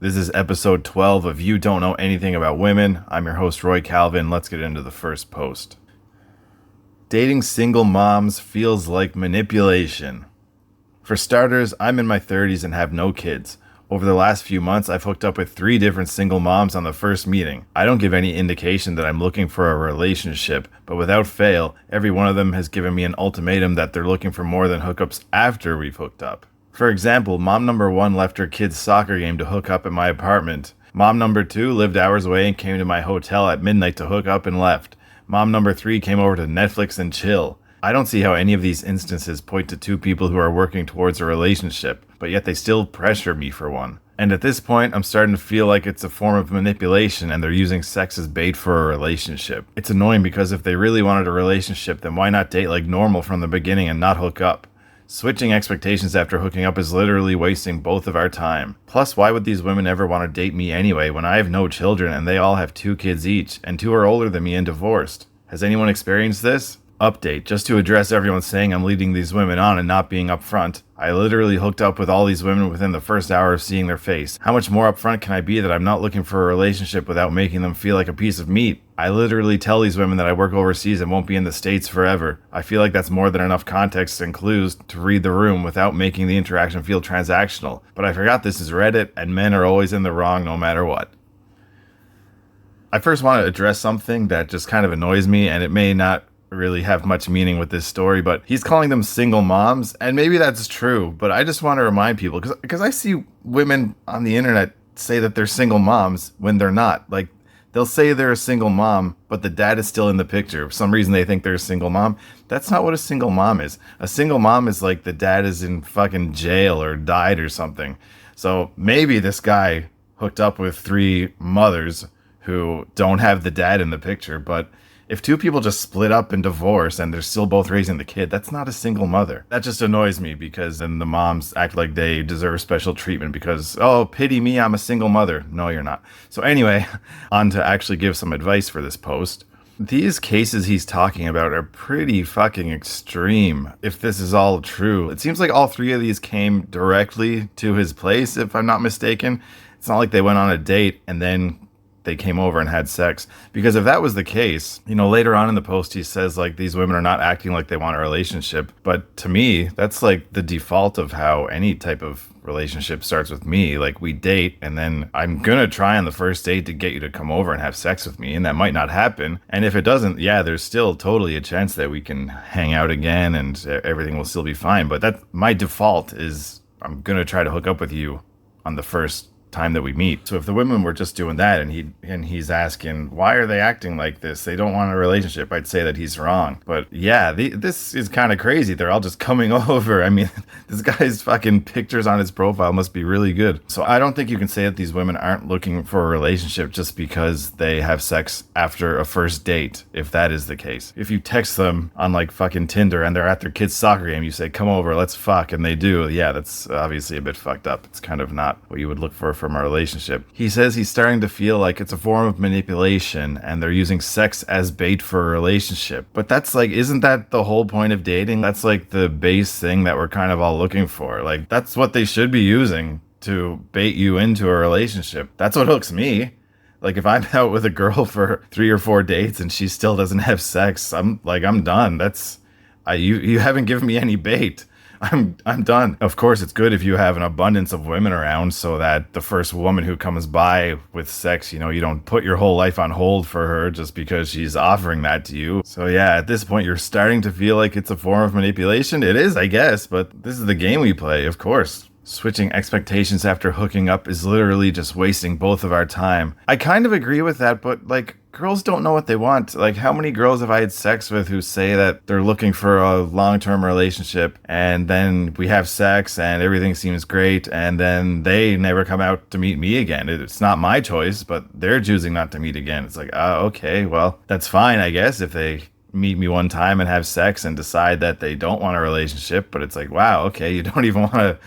This is episode 12 of You Don't Know Anything About Women. I'm your host, Roy Calvin. Let's get into the first post. Dating single moms feels like manipulation. For starters, I'm in my 30s and have no kids. Over the last few months, I've hooked up with 3 different single moms on the first meeting. I don't give any indication that I'm looking for a relationship, but without fail, every one of them has given me an ultimatum that they're looking for more than hookups after we've hooked up. For example, mom number 1 left her kid's soccer game to hook up at my apartment. Mom number 2 lived hours away and came to my hotel at midnight to hook up and left. Mom number 3 came over to Netflix and chill. I don't see how any of these instances point to 2 people who are working towards a relationship, but yet they still pressure me for one. And at this point, I'm starting to feel like it's a form of manipulation and they're using sex as bait for a relationship. It's annoying because if they really wanted a relationship, then why not date like normal from the beginning and not hook up? Switching expectations after hooking up is literally wasting both of our time. Plus, why would these women ever want to date me anyway when I have no children and they all have 2 kids each, and 2 are older than me and divorced? Has anyone experienced this? Update, just to address everyone saying I'm leading these women on and not being upfront. I literally hooked up with all these women within the first hour of seeing their face. How much more upfront can I be that I'm not looking for a relationship without making them feel like a piece of meat? I literally tell these women that I work overseas and won't be in the States forever. I feel like that's more than enough context and clues to read the room without making the interaction feel transactional. But I forgot this is Reddit and men are always in the wrong no matter what. I first want to address something that just kind of annoys me, and it may not really have much meaning with this story, but he's calling them single moms, and maybe that's true, but I just want to remind people, because I see women on the internet say that they're single moms when they're not. Like, they'll say they're a single mom, but the dad is still in the picture. For some reason they think they're a single mom. That's not what a single mom is. A single mom is like the dad is in fucking jail or died or something. So maybe this guy hooked up with 3 mothers who don't have the dad in the picture, but if 2 people just split up and divorce and they're still both raising the kid, that's not a single mother. That just annoys me because then the moms act like they deserve special treatment because, oh, pity me, I'm a single mother. No, you're not. So anyway, on to actually give some advice for this post. These cases he's talking about are pretty fucking extreme, if this is all true. It seems like all 3 of these came directly to his place, if I'm not mistaken. It's not like they went on a date and then they came over and had sex, because if that was the case, later on in the post he says like these women are not acting like they want a relationship, but to me that's like the default of how any type of relationship starts with me. Like, we date and then I'm gonna try on the first date to get you to come over and have sex with me, and that might not happen, and if it doesn't, yeah, there's still totally a chance that we can hang out again and everything will still be fine, but that my default is I'm gonna try to hook up with you on the first time that we meet. So if the women were just doing that and he's asking why are they acting like this, they don't want a relationship, I'd say that he's wrong. But yeah, this is kind of crazy. They're all just coming over. I mean, this guy's fucking pictures on his profile must be really good. So I don't think you can say that these women aren't looking for a relationship just because they have sex after a first date, if that is the case. If you text them on like fucking Tinder and they're at their kid's soccer game, you say come over, let's fuck, and they do, yeah, that's obviously a bit fucked up. It's kind of not what you would look for from a relationship. He says he's starting to feel like it's a form of manipulation and they're using sex as bait for a relationship. But that's like, isn't that the whole point of dating? That's like the base thing that we're kind of all looking for. Like, that's what they should be using to bait you into a relationship. That's what hooks me. Like, if I'm out with a girl for 3 or 4 dates and she still doesn't have sex, I'm done. You haven't given me any bait. I'm done. Of course, it's good if you have an abundance of women around so that the first woman who comes by with sex, you don't put your whole life on hold for her just because she's offering that to you. So yeah, at this point, you're starting to feel like it's a form of manipulation. It is, I guess, but this is the game we play, of course. Switching expectations after hooking up is literally just wasting both of our time. I kind of agree with that, but like, girls don't know what they want. Like, how many girls have I had sex with who say that they're looking for a long-term relationship and then we have sex and everything seems great and then they never come out to meet me again? It's not my choice, but they're choosing not to meet again. It's like, okay, well, that's fine, I guess, if they meet me one time and have sex and decide that they don't want a relationship. But it's like, wow, okay, you don't even want to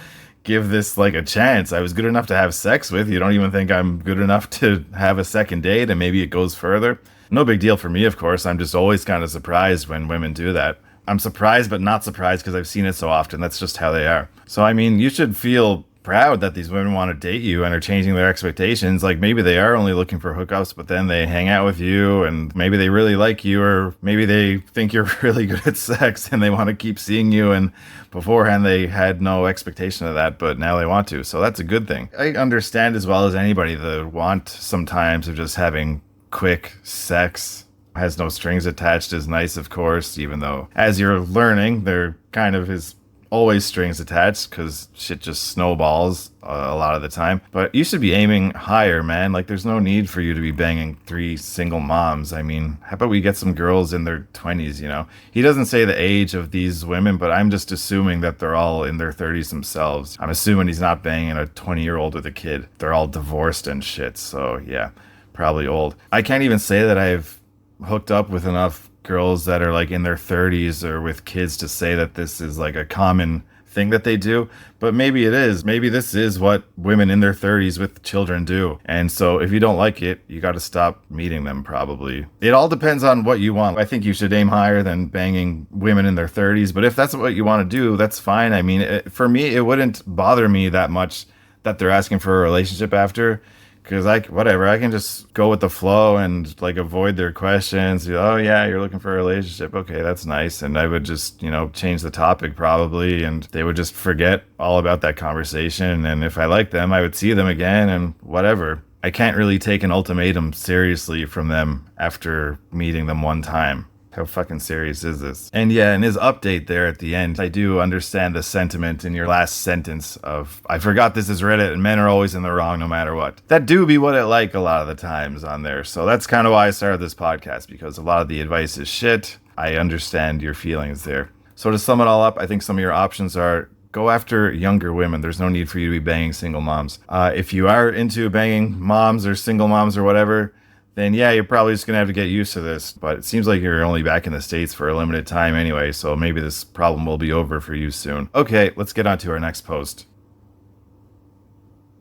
give this like a chance. I was good enough to have sex with. You don't even think I'm good enough to have a second date and maybe it goes further? No big deal for me, of course. I'm just always kind of surprised when women do that. I'm surprised but not surprised because I've seen it so often. That's just how they are. So I mean, you should feel proud that these women want to date you and are changing their expectations. Like maybe they are only looking for hookups, but then they hang out with you and maybe they really like you, or maybe they think you're really good at sex and they want to keep seeing you. And beforehand, they had no expectation of that, but now they want to. So that's a good thing. I understand as well as anybody the want sometimes of just having quick sex. Has no strings attached is nice, of course, even though as you're learning, there kind of is always strings attached because shit just snowballs a lot of the time. But you should be aiming higher, man. Like, there's no need for you to be banging 3 single moms. I mean, how about we get some girls in their 20s, you know? He doesn't say the age of these women, but I'm just assuming that they're all in their 30s themselves. I'm assuming he's not banging a 20-year-old with a kid. They're all divorced and shit, so yeah, probably old. I can't even say that I've hooked up with enough girls that are like in their 30s or with kids to say that this is like a common thing that they do, but maybe it is. Maybe this is what women in their 30s with children do. And so if you don't like it, you got to stop meeting them probably. It all depends on what you want. I think you should aim higher than banging women in their 30s, but if that's what you want to do, that's fine. I mean, for me, it wouldn't bother me that much that they're asking for a relationship after. Because I can just go with the flow and like avoid their questions. Oh yeah, you're looking for a relationship. Okay, that's nice. And I would just, change the topic probably, and they would just forget all about that conversation. And if I liked them, I would see them again and whatever. I can't really take an ultimatum seriously from them after meeting them one time. How fucking serious is this? And yeah, in his update there at the end, I do understand the sentiment in your last sentence of, I forgot this is Reddit and men are always in the wrong no matter what. That do be what it like a lot of the times on there. So that's kind of why I started this podcast, because a lot of the advice is shit. I understand your feelings there. So to sum it all up, I think some of your options are go after younger women. There's no need for you to be banging single moms. If you are into banging moms or single moms or whatever, then yeah, you're probably just going to have to get used to this. But it seems like you're only back in the States for a limited time anyway, so maybe this problem will be over for you soon. Okay, let's get on to our next post.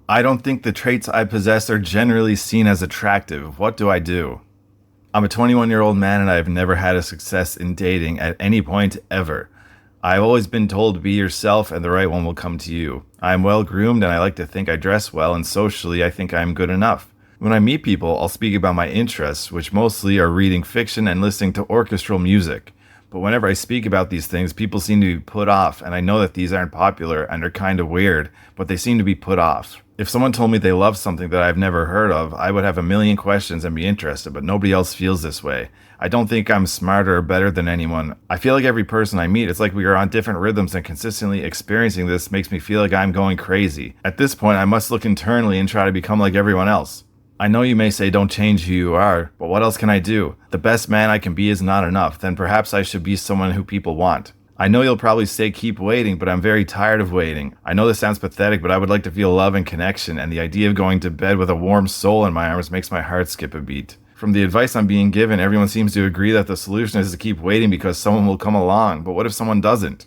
I don't think the traits I possess are generally seen as attractive. What do I do? I'm a 21-year-old man and I have never had a success in dating at any point ever. I've always been told to be yourself and the right one will come to you. I am well groomed and I like to think I dress well, and socially I think I am good enough. When I meet people, I'll speak about my interests, which mostly are reading fiction and listening to orchestral music. But whenever I speak about these things, people seem to be put off, and I know that these aren't popular and are kind of weird, but they seem to be put off. If someone told me they love something that I've never heard of, I would have a million questions and be interested, but nobody else feels this way. I don't think I'm smarter or better than anyone. I feel like every person I meet, it's like we are on different rhythms, and consistently experiencing this makes me feel like I'm going crazy. At this point, I must look internally and try to become like everyone else. I know you may say don't change who you are, but what else can I do? The best man I can be is not enough, then perhaps I should be someone who people want. I know you'll probably say keep waiting, but I'm very tired of waiting. I know this sounds pathetic, but I would like to feel love and connection, and the idea of going to bed with a warm soul in my arms makes my heart skip a beat. From the advice I'm being given, everyone seems to agree that the solution is to keep waiting because someone will come along, but what if someone doesn't?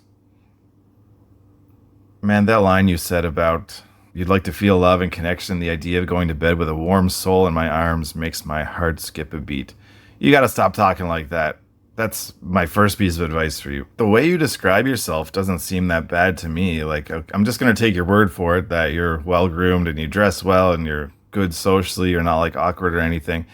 Man, that line you said about you'd like to feel love and connection, the idea of going to bed with a warm soul in my arms makes my heart skip a beat. You gotta stop talking like that. That's my first piece of advice for you. The way you describe yourself doesn't seem that bad to me. Like, I'm just gonna take your word for it that you're well-groomed and you dress well and you're good socially, you're not like awkward or anything.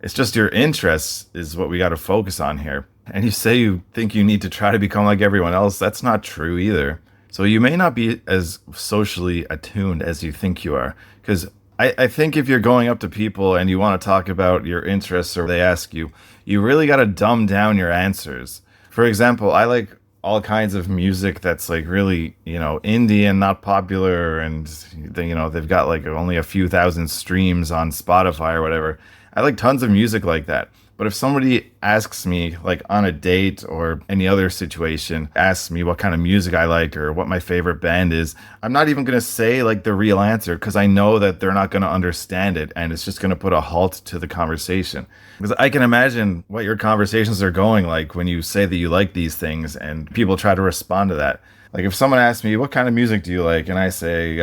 It's just your interests is what we gotta focus on here. And you say you think you need to try to become like everyone else. That's not true either. So you may not be as socially attuned as you think you are. Because I think if you're going up to people and you want to talk about your interests or they ask you, you really got to dumb down your answers. For example, I like all kinds of music that's like really, indie and not popular, and they've got like only a few thousand streams on Spotify or whatever. I like tons of music like that. But if somebody asks me, like on a date or any other situation, asks me what kind of music I like or what my favorite band is, I'm not even going to say like the real answer, because I know that they're not going to understand it, and it's just going to put a halt to the conversation. Because I can imagine what your conversations are going like when you say that you like these things and people try to respond to that. Like if someone asks me, what kind of music do you like? And I say,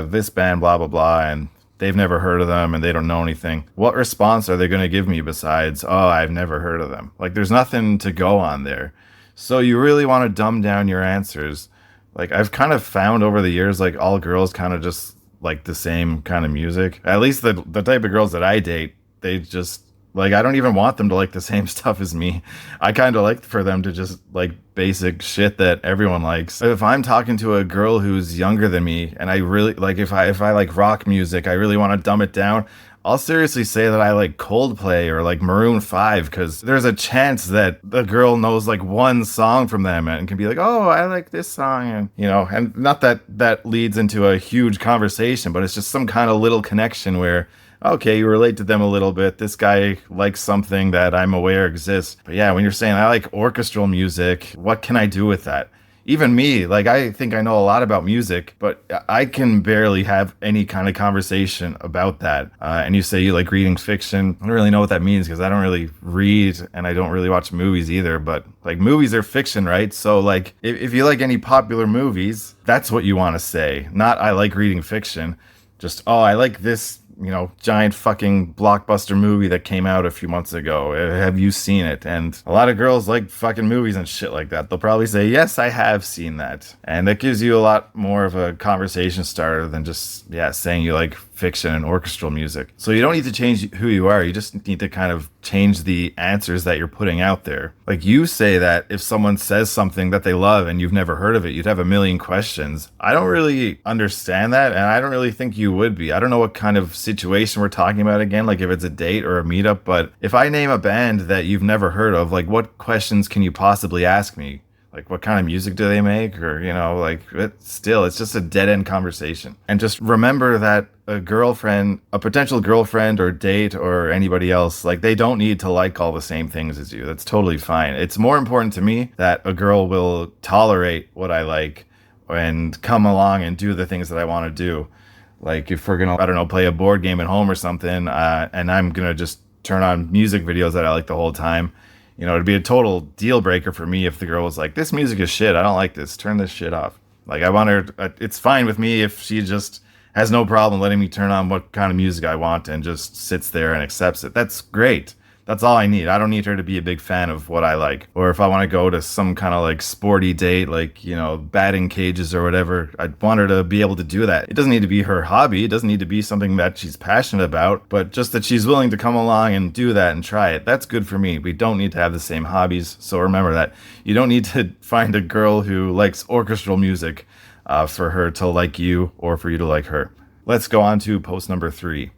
this band, blah, blah, blah, and they've never heard of them and they don't know anything. What response are they going to give me besides, oh, I've never heard of them? Like, there's nothing to go on there. So you really want to dumb down your answers Like I've kind of found over the years, like all girls kind of just like the same kind of music. At least the type of girls that I date, they just like I don't even want them to like the same stuff as me. I kind of like for them to just like basic shit that everyone likes. If I'm talking to a girl who's younger than me and I really like if I like rock music, I really want to dumb it down. I'll seriously say that I like Coldplay or like Maroon 5 because there's a chance that the girl knows like one song from them and can be like, oh, I like this song. And, you know, and not that that leads into a huge conversation, but it's just some kind of little connection where, okay, you relate to them a little bit. This guy likes something that I'm aware exists. But yeah, when you're saying I like orchestral music, what can I do with that? Even me, like I think I know a lot about music, but I can barely have any kind of conversation about that. And you say you like reading fiction. I don't really know what that means because I don't really read and I don't really watch movies either. But like movies are fiction, right? So like if you like any popular movies, that's what you want to say. Not I like reading fiction. Just, oh, I like this, you know, giant fucking blockbuster movie that came out a few months ago. Have you seen it? And a lot of girls like fucking movies and shit like that. They'll probably say, yes, I have seen that. And that gives you a lot more of a conversation starter than just, yeah, saying you like fiction and orchestral music. So you don't need to change who you are. You just need to kind of change the answers that you're putting out there. Like you say that if someone says something that they love and you've never heard of it, you'd have a million questions. I don't really understand that, and I don't really think you would be. I don't know what kind of situation we're talking about again, like if it's a date or a meetup, but if I name a band that you've never heard of, like what questions can you possibly ask me? Like, what kind of music do they make? Or, you know, like, it's just a dead end conversation. And just remember that a girlfriend, a potential girlfriend or date or anybody else, like, they don't need to like all the same things as you. That's totally fine. It's more important to me that a girl will tolerate what I like and come along and do the things that I want to do. Like, if we're going to, I don't know, play a board game at home or something, and I'm going to just turn on music videos that I like the whole time. You know, it'd be a total deal breaker for me if the girl was like, this music is shit. I don't like this. Turn this shit off. Like, I want her, it's fine with me if she just has no problem letting me turn on what kind of music I want and just sits there and accepts it. That's great. That's all I need. I don't need her to be a big fan of what I like. Or if I want to go to some kind of like sporty date, like, you know, batting cages or whatever, I'd want her to be able to do that. It doesn't need to be her hobby. It doesn't need to be something that she's passionate about, but just that she's willing to come along and do that and try it. That's good for me. We don't need to have the same hobbies. So remember that. You don't need to find a girl who likes orchestral music for her to like you or for you to like her. Let's go on to post number 3.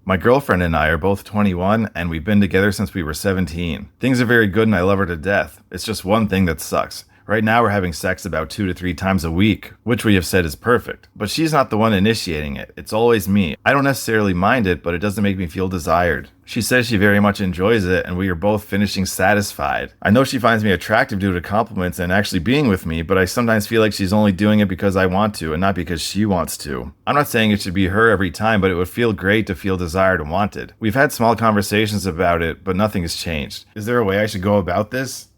My girlfriend and I are both 21 and we've been together since we were 17. Things are very good and I love her to death. It's just one thing that sucks. Right now we're having sex about 2 to 3 times a week, which we have said is perfect. But she's not the one initiating it. It's always me. I don't necessarily mind it, but it doesn't make me feel desired. She says she very much enjoys it and we are both finishing satisfied. I know she finds me attractive due to compliments and actually being with me, but I sometimes feel like she's only doing it because I want to and not because she wants to. I'm not saying it should be her every time, but it would feel great to feel desired and wanted. We've had small conversations about it, but nothing has changed. Is there a way I should go about this?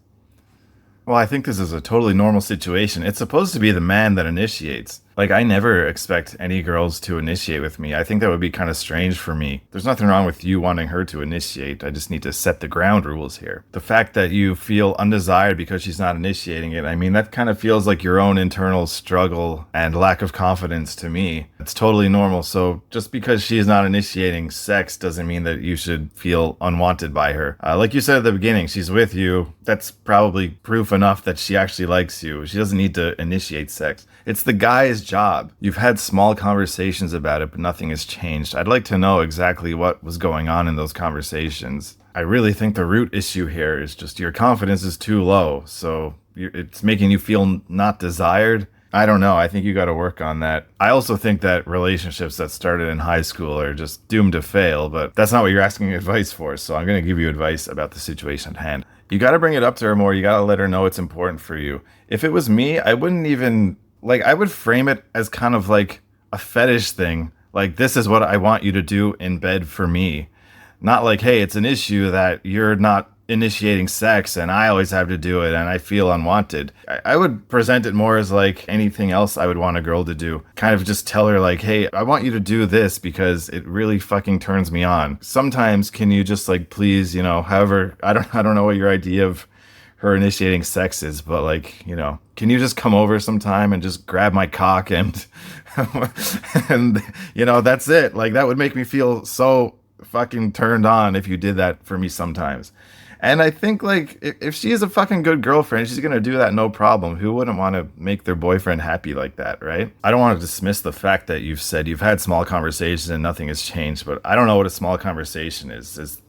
Well, I think this is a totally normal situation. It's supposed to be the man that initiates. Like, I never expect any girls to initiate with me. I think that would be kind of strange for me. There's nothing wrong with you wanting her to initiate. I just need to set the ground rules here. The fact that you feel undesired because she's not initiating it, I mean, that kind of feels like your own internal struggle and lack of confidence to me. It's totally normal. So just because she is not initiating sex doesn't mean that you should feel unwanted by her. Like you said at the beginning, she's with you. That's probably proof enough that she actually likes you. She doesn't need to initiate sex. It's the guy's job. You've had small conversations about it, but nothing has changed. I'd like to know exactly what was going on in those conversations. I really think the root issue here is just your confidence is too low, so it's making you feel not desired. I don't know. I think you got to work on that. I also think that relationships that started in high school are just doomed to fail, but that's not what you're asking advice for, so I'm going to give you advice about the situation at hand. You got to bring it up to her more. You got to let her know it's important for you. If it was me, I wouldn't even... Like, I would frame it as kind of like a fetish thing. Like, this is what I want you to do in bed for me. Not like, hey, it's an issue that you're not initiating sex and I always have to do it and I feel unwanted. I would present it more as like anything else I would want a girl to do. Kind of just tell her like, hey, I want you to do this because it really fucking turns me on. Sometimes can you just like, please, you know, however, I don't know what your idea of her initiating sex is, but like, can you just come over sometime and just grab my cock and and that's it. Like that would make me feel so fucking turned on if you did that for me sometimes. And I think like if she is a fucking good girlfriend, she's gonna do that no problem. Who wouldn't want to make their boyfriend happy like that, right? I don't want to dismiss the fact that you've said you've had small conversations and nothing has changed, but I don't know what a small conversation is.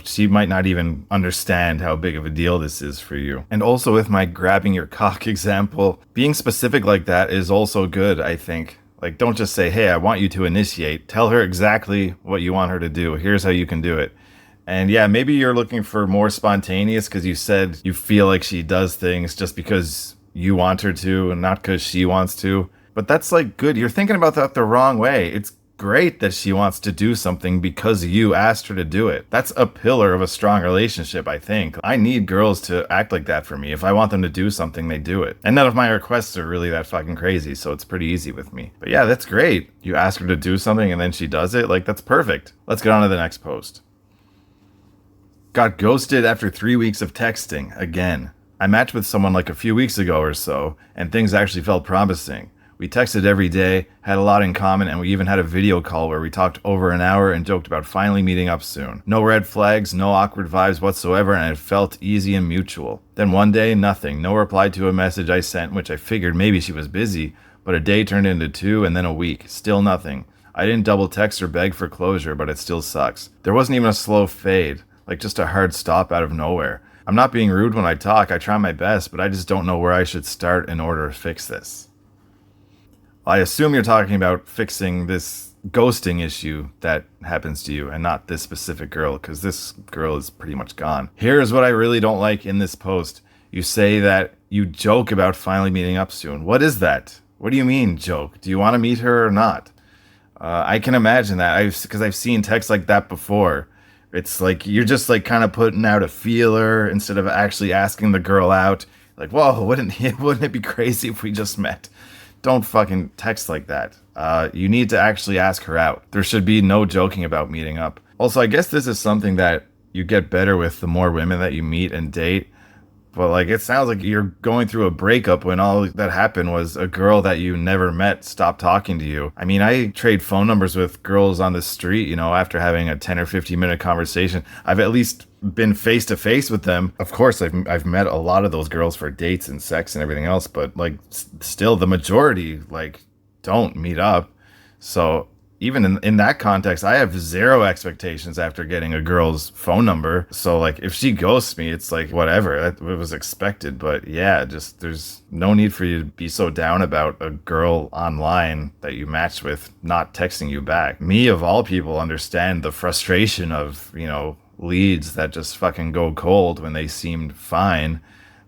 She might not even understand how big of a deal this is for you. And also with my grabbing your cock example, being specific like that is also good, I think. Like, don't just say, hey, I want you to initiate. Tell her exactly what you want her to do. Here's how you can do it. And yeah, maybe you're looking for more spontaneous because you said you feel like she does things just because you want her to and not because she wants to. But that's like good. You're thinking about that the wrong way. It's great that she wants to do something because you asked her to do it. That's a pillar of a strong relationship, I think. I need girls to act like that for me. If I want them to do something, they do it. And none of my requests are really that fucking crazy, so it's pretty easy with me. But yeah, that's great. You ask her to do something and then she does it. Like, that's perfect. Let's get on to the next post. Got ghosted after 3 weeks of texting, again. I matched with someone like a few weeks ago or so, and things actually felt promising. We texted every day, had a lot in common, and we even had a video call where we talked over an hour and joked about finally meeting up soon. No red flags, no awkward vibes whatsoever, and it felt easy and mutual. Then one day, nothing. No reply to a message I sent, which I figured maybe she was busy, but a day turned into 2 and then a week. Still nothing. I didn't double text or beg for closure, but it still sucks. There wasn't even a slow fade. Like just a hard stop out of nowhere. I'm not being rude when I talk, I try my best, but I just don't know where I should start in order to fix this. I assume you're talking about fixing this ghosting issue that happens to you and not this specific girl, because this girl is pretty much gone. Here's what I really don't like in this post. You say that you joke about finally meeting up soon. What is that? What do you mean, joke? Do you want to meet her or not? I can imagine that, because I've seen texts like that before. It's like you're just like kind of putting out a feeler instead of actually asking the girl out. Like, whoa, wouldn't it be crazy if we just met? Don't fucking text like that. You need to actually ask her out. There should be no joking about meeting up. Also, I guess this is something that you get better with the more women that you meet and date. But like, it sounds like you're going through a breakup when all that happened was a girl that you never met stopped talking to you. I mean, I trade phone numbers with girls on the street, after having a 10 or 15 minute conversation. I've at least been face to face with them. Of course, I've met a lot of those girls for dates and sex and everything else, but like still the majority like don't meet up. So even in that context, I have zero expectations after getting a girl's phone number. So like if she ghosts me, it's like whatever, it was expected. But yeah, just there's no need for you to be so down about a girl online that you matched with not texting you back. Me of all people understand the frustration of, leads that just fucking go cold when they seemed fine.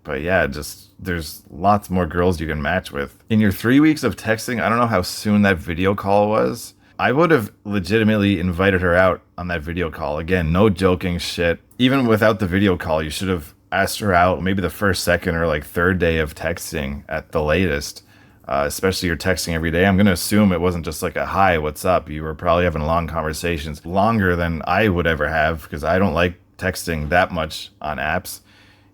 But yeah, just there's lots more girls you can match with. In your 3 weeks of texting, I don't know how soon that video call was. I would have legitimately invited her out on that video call. Again, no joking shit. Even without the video call, you should have asked her out maybe the first, second, or like third day of texting at the latest. Especially you're texting every day. I'm going to assume it wasn't just like a hi, what's up? You were probably having long conversations, longer than I would ever have, because I don't like texting that much on apps.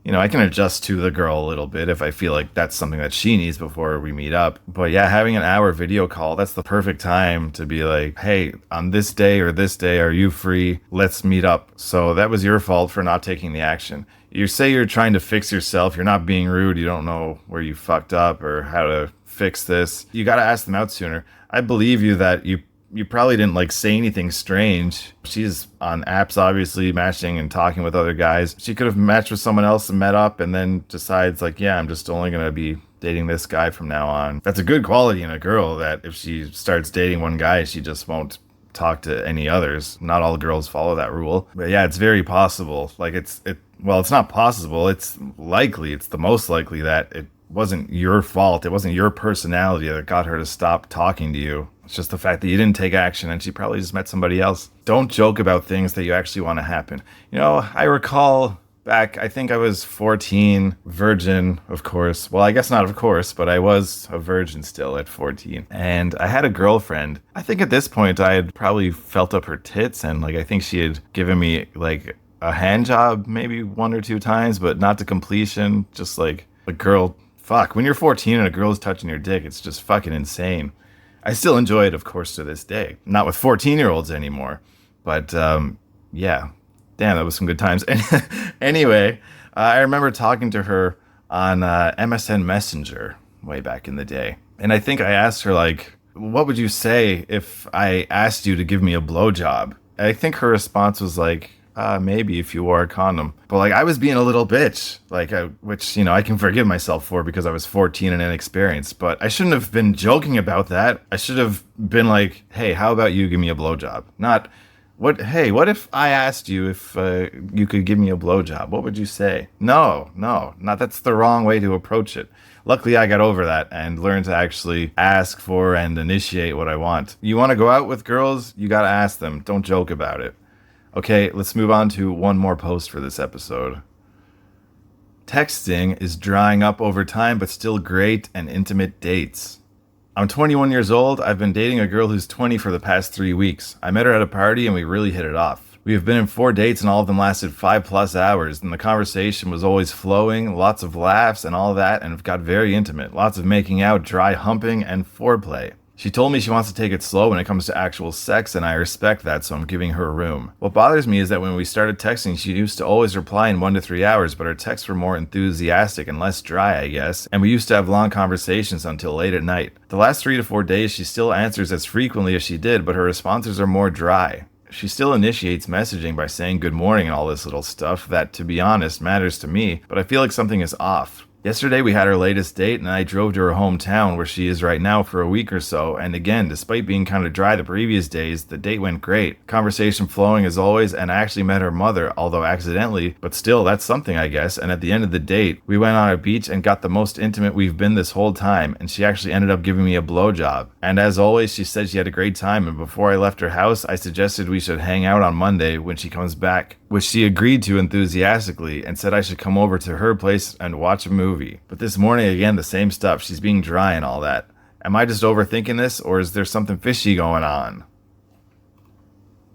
I can adjust to the girl a little bit if I feel like that's something that she needs before we meet up. But yeah, having an hour video call, that's the perfect time to be like, hey, on this day or this day, are you free? Let's meet up. So that was your fault for not taking the action. You say you're trying to fix yourself. You're not being rude. You don't know where you fucked up or how to fix this. You got to ask them out sooner. I believe you that you probably didn't like say anything strange. She's on apps, obviously matching and talking with other guys. She could have matched with someone else and met up and then decides like, yeah, I'm just only going to be dating this guy from now on. That's a good quality in a girl, that if she starts dating one guy, she just won't talk to any others. Not all girls follow that rule. But yeah, it's very possible. Like it's not possible. It's likely. It's the most likely that it wasn't your fault. It wasn't your personality that got her to stop talking to you. It's just the fact that you didn't take action and she probably just met somebody else. Don't joke about things that you actually want to happen. I recall back, I think I was 14, virgin, of course. Well, I guess not of course, but I was a virgin still at 14. And I had a girlfriend. I think at this point I had probably felt up her tits, and like I think she had given me like a hand job maybe one or two times, but not to completion. Just like a girl, fuck. When you're 14 and a girl's touching your dick, it's just fucking insane. I still enjoy it, of course, to this day. Not with 14-year-olds anymore, but yeah, damn, that was some good times. Anyway, I remember talking to her on MSN Messenger way back in the day, and I think I asked her like, "What would you say if I asked you to give me a blowjob?" I think her response was like, maybe if you wore a condom. But like I was being a little bitch, like which I can forgive myself for because I was 14 and inexperienced. But I shouldn't have been joking about that. I should have been like, hey, how about you give me a blowjob? Not what. Hey, what if I asked you if you could give me a blowjob? What would you say? No, not that's the wrong way to approach it. Luckily, I got over that and learned to actually ask for and initiate what I want. You want to go out with girls? You got to ask them. Don't joke about it. Okay, let's move on to one more post for this episode. Texting is drying up over time, but still great and intimate dates. I'm 21 years old. I've been dating a girl who's 20 for the past 3 weeks. I met her at a party and we really hit it off. We have been in 4 dates and all of them lasted 5+ hours, and the conversation was always flowing, lots of laughs and all that, and it got very intimate. Lots of making out, dry humping, and foreplay. She told me she wants to take it slow when it comes to actual sex, and I respect that, so I'm giving her room. What bothers me is that when we started texting, she used to always reply in 1 to 3 hours, but her texts were more enthusiastic and less dry, I guess, and we used to have long conversations until late at night. The last 3 to 4 days, she still answers as frequently as she did, but her responses are more dry. She still initiates messaging by saying good morning and all this little stuff that, to be honest, matters to me, but I feel like something is off. Yesterday we had our latest date and I drove to her hometown where she is right now for a week or so, and again, despite being kind of dry the previous days, the date went great. Conversation flowing as always, and I actually met her mother, although accidentally, but still, that's something I guess, and at the end of the date, we went on a beach and got the most intimate we've been this whole time, and she actually ended up giving me a blowjob. And as always, she said she had a great time, and before I left her house, I suggested we should hang out on Monday when she comes back, which she agreed to enthusiastically and said I should come over to her place and watch a movie. But this morning, again, the same stuff. She's being dry and all that. Am I just overthinking this, or is there something fishy going on?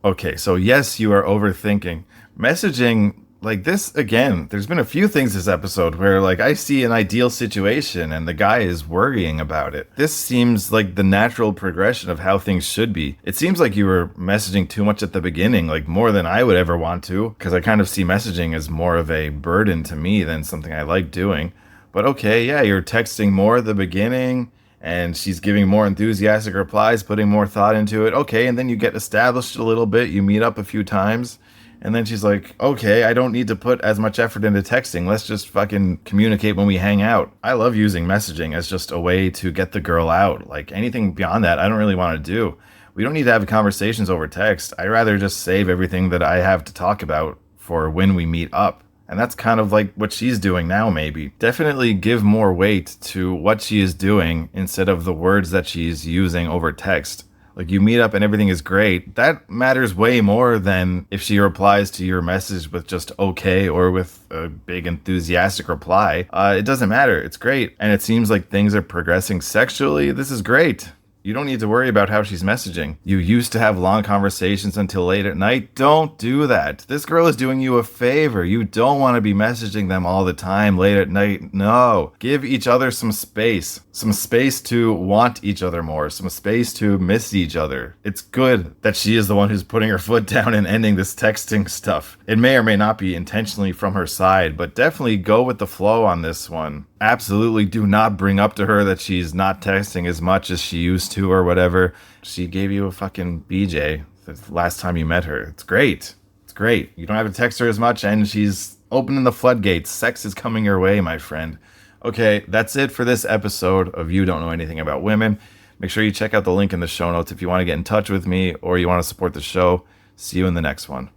Okay, so yes, you are overthinking. Messaging like this, again, there's been a few things this episode where like I see an ideal situation and the guy is worrying about it. This seems like the natural progression of how things should be. It seems like you were messaging too much at the beginning, like more than I would ever want to, because I kind of see messaging as more of a burden to me than something I like doing. But okay, yeah, you're texting more at the beginning, and she's giving more enthusiastic replies, putting more thought into it. Okay, and then you get established a little bit, you meet up a few times, and then she's like, okay, I don't need to put as much effort into texting. Let's just fucking communicate when we hang out. I love using messaging as just a way to get the girl out. Like anything beyond that, I don't really want to do. We don't need to have conversations over text. I'd rather just save everything that I have to talk about for when we meet up. And that's kind of like what she's doing now, maybe. Definitely give more weight to what she is doing instead of the words that she's using over text. Like you meet up and everything is great. That matters way more than if she replies to your message with just okay or with a big enthusiastic reply. It doesn't matter. It's great. And it seems like things are progressing sexually. This is great. You don't need to worry about how she's messaging. You used to have long conversations until late at night. Don't do that. This girl is doing you a favor. You don't want to be messaging them all the time late at night. No. Give each other some space. Some space to want each other more. Some space to miss each other. It's good that she is the one who's putting her foot down and ending this texting stuff. It may or may not be intentionally from her side, but definitely go with the flow on this one. Absolutely do not bring up to her that she's not texting as much as she used to or whatever. She gave you a fucking BJ the last time you met her. It's great. It's great. You don't have to text her as much and she's opening the floodgates. Sex is coming your way, my friend. Okay, that's it for this episode of You Don't Know Anything About Women. Make sure you check out the link in the show notes if you want to get in touch with me or you want to support the show. See you in the next one.